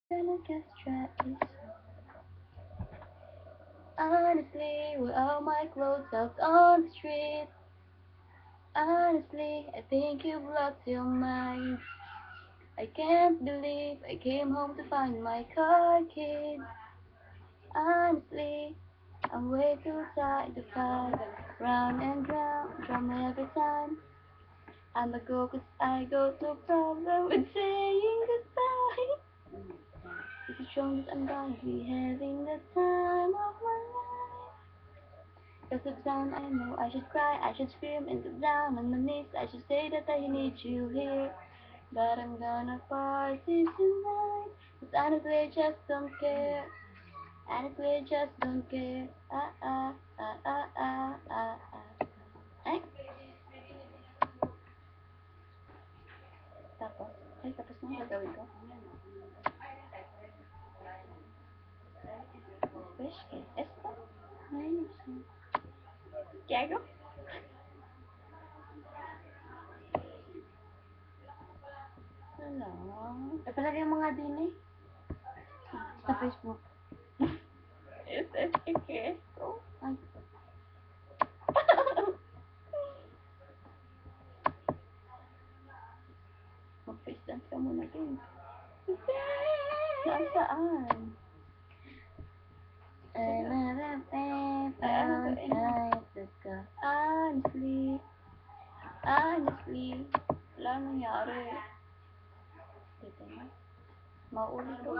Gonna get stressed. Honestly, with all my clothes out on the street. Honestly, I think you've lost your mind. I can't believe I came home to find my car keys. Honestly, I'm way too tired to fight. Round and round, drama every time. I'ma go 'cause I got no problem with saying goodbye. It's the strongest I'm gonna be having the time of my life. 'Cause the time I know I should cry, I should scream and get down on my knees. I should say that I need you here. But I'm gonna party tonight. 'Cause honestly, I just don't care. Honestly, I just don't care. Ay, tapos, tapos na gagawin ko. Wish que esto. Ay, no sé. ¿Qué hago? Wala. Palagay mo nga din eh. Sa Facebook. Que esto. Ay. Mag-face dance ka muna din. Saan? Honestly, honestly, wala nangyari. Dito na. Maulit ko.